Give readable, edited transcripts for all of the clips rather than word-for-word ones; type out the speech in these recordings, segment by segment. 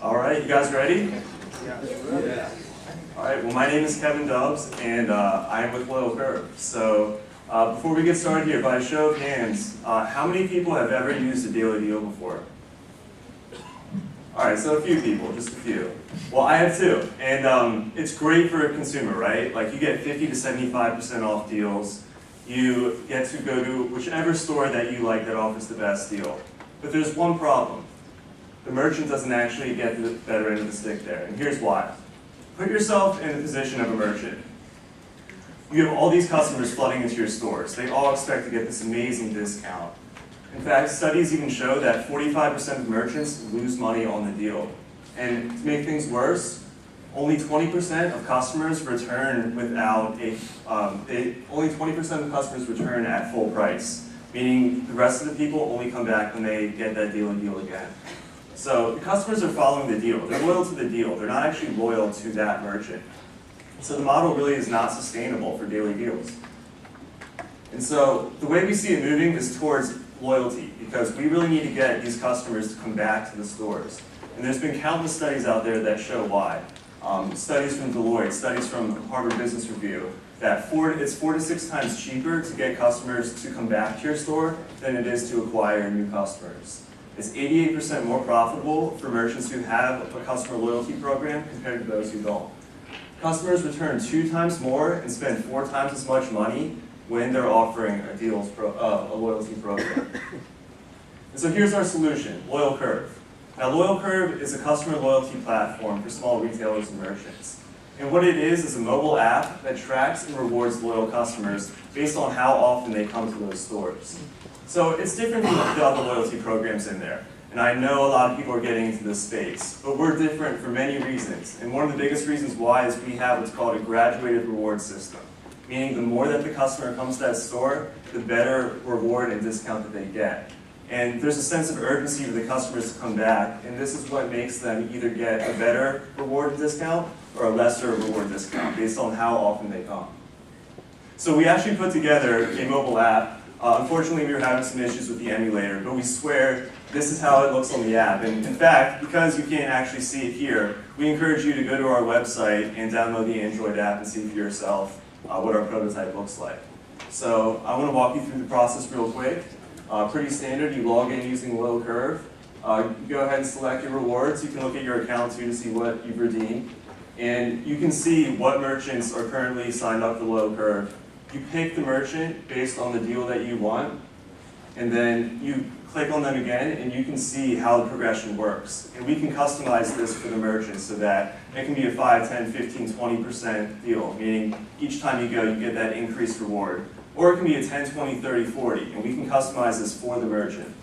All right, you guys ready? Yeah. All right, well, my name is Kevin Dubs, and I am with Loyal Curve. So before we get started here, by a show of hands, how many people have ever used a daily deal before? All right, so a few people, just a few. Well, I have too, and it's great for a consumer, right? Like you get 50 to 75% off deals. You get to go to whichever store that you like that offers the best deal. But there's one problem. The merchant doesn't actually get the better end of the stick there, and here's why. Put yourself in the position of a merchant. You have all these customers flooding into your stores. They all expect to get this amazing discount. In fact, studies even show that 45% of merchants lose money on the deal. And to make things worse, only 20% of customers return only 20% of customers return at full price, meaning the rest of the people only come back when they get that deal again. So the customers are following the deal. They're loyal to the deal. They're not actually loyal to that merchant. So the model really is not sustainable for daily deals. And so the way we see it moving is towards loyalty, because we really need to get these customers to come back to the stores. And there's been countless studies out there that show why. Studies from Deloitte, studies from Harvard Business Review, that it's 4 to 6 times cheaper to get customers to come back to your store than it is to acquire new customers. It's 88% more profitable for merchants who have a customer loyalty program compared to those who don't. Customers return 2 times more and spend 4 times as much money when they're offering a loyalty program. And so here's our solution, Loyal Curve. Now Loyal Curve is a customer loyalty platform for small retailers and merchants. And what it is a mobile app that tracks and rewards loyal customers based on how often they come to those stores. So it's different from the other loyalty programs in there. And I know a lot of people are getting into this space, but we're different for many reasons. And one of the biggest reasons why is we have what's called a graduated reward system, meaning the more that the customer comes to that store, the better reward and discount that they get. And there's a sense of urgency for the customers to come back, and this is what makes them either get a better reward and discount or a lesser reward discount based on how often they come. So we actually put together a mobile app. Unfortunately, we were having some issues with the emulator, but we swear this is how it looks on the app. And in fact, because you can't actually see it here, we encourage you to go to our website and download the Android app and see for yourself what our prototype looks like. So I want to walk you through the process real quick. Pretty standard. You log in using Loyal Curve. You go ahead and select your rewards. You can look at your account too to see what you've redeemed. And you can see what merchants are currently signed up for Loyal Curve. You pick the merchant based on the deal that you want, and then you click on them again, and you can see how the progression works. And we can customize this for the merchant so that it can be a 5, 10, 15, 20% deal, meaning each time you go, you get that increased reward. Or it can be a 10, 20, 30, 40, and we can customize this for the merchant.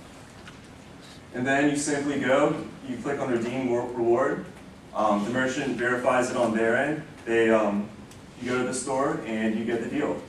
And then you simply go, you click on Redeem Reward. The merchant verifies it on their end. You go to the store, and you get the deal.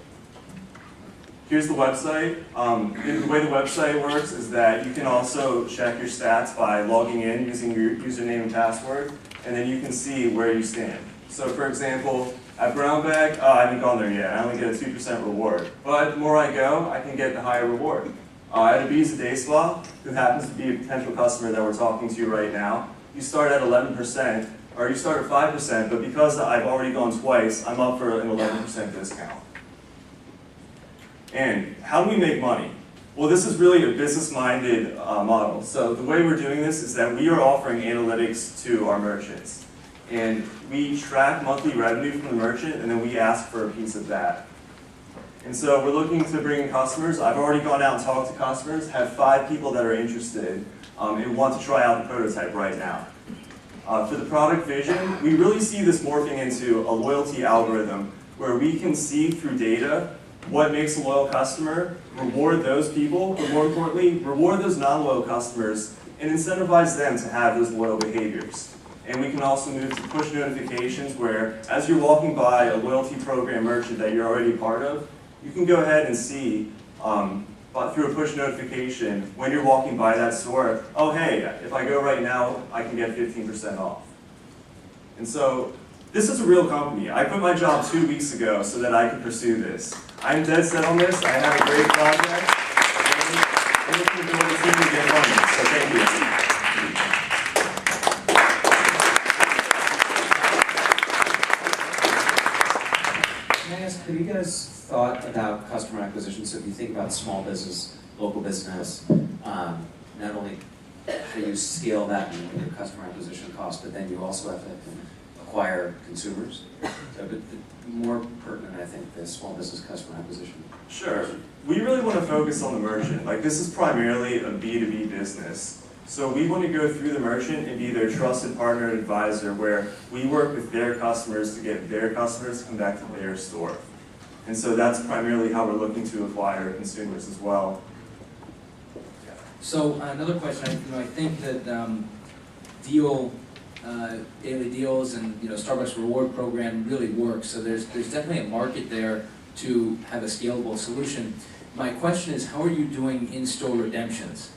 Here's the website. The way the website works is that you can also check your stats by logging in using your username and password, and then you can see where you stand. So for example, at Brown Bag, I haven't gone there yet. I only get a 2% reward. But the more I go, I can get the higher reward. At Ibiza Day Spa, who happens to be a potential customer that we're talking to right now, you start at 11%, or you start at 5%, but because I've already gone twice, I'm up for an 11% discount. And how do we make money? Well, this is really a business-minded model. So the way we're doing this is that we are offering analytics to our merchants. And we track monthly revenue from the merchant, and then we ask for a piece of that. And so we're looking to bring in customers. I've already gone out and talked to customers, have 5 people that are interested and want to try out the prototype right now. For the product vision, we really see this morphing into a loyalty algorithm where we can see through data what makes a loyal customer, reward those people, but more importantly, reward those non-loyal customers and incentivize them to have those loyal behaviors. And we can also move to push notifications where, as you're walking by a loyalty program merchant that you're already part of, you can go ahead and see through a push notification when you're walking by that store, oh hey, if I go right now, I can get 15% off. And so this is a real company. I quit my job 2 weeks ago so that I could pursue this. I'm dead set on this. I have a great project. And I'm looking forward to seeing you get funding. So thank you. thought about customer acquisition? So if you think about small business, local business, not only how you scale that and your customer acquisition cost, but then you also have to acquire consumers. So, but more pertinent, I think, the small business customer acquisition. Sure. We really want to focus on the merchant. Like, this is primarily a B2B business. So we want to go through the merchant and be their trusted partner and advisor, where we work with their customers to get their customers to come back to their store. And so that's primarily how we're looking to acquire consumers as well. So another question, I think that daily deals and Starbucks reward program really works. So there's definitely a market there to have a scalable solution. My question is, how are you doing in-store redemptions?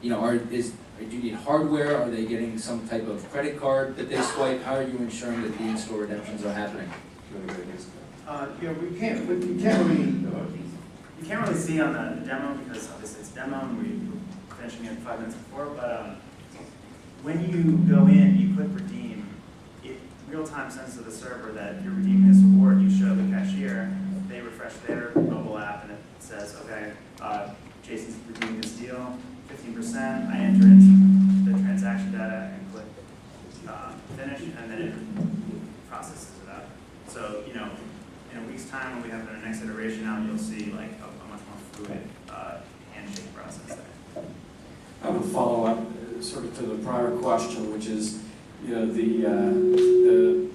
Do you need hardware? Are they getting some type of credit card that they swipe? How are you ensuring that the in-store redemptions are happening? You can't really see on the demo because obviously it's demo and we're finishing it 5 minutes before. But when you go in, you click redeem. It real-time sends to the server that you're redeeming this reward. You show the cashier, they refresh their mobile app, and it says, okay, Jason's redeeming this deal, 15%. I enter in the transaction data and click finish, and then it processes it out. So in a week's time, when we have the next iteration out, you'll see like a much more fluid handshake process there. I would follow up sort of to the prior question, which is, the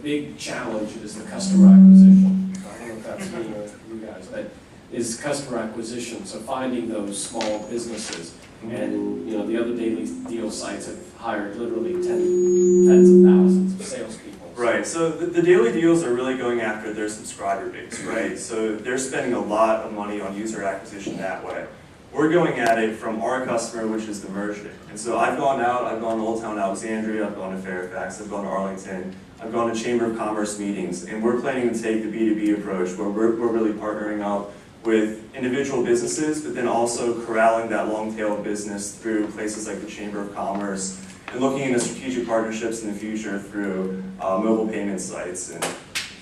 big challenge is the customer acquisition. I don't know if that's me or you guys, but is customer acquisition. So finding those small businesses, and the other daily deal sites have hired literally tens of thousands of salespeople. Right, so the daily deals are really going after their subscriber base, right? So they're spending a lot of money on user acquisition that way. We're going at it from our customer, which is the merchant. And so I've gone to Old Town Alexandria, I've gone to Fairfax, I've gone to Arlington, I've gone to Chamber of Commerce meetings, and we're planning to take the B2B approach where we're really partnering up with individual businesses, but then also corralling that long tail of business through places like the Chamber of Commerce, and looking into strategic partnerships in the future through mobile payment sites and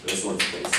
those sorts of places.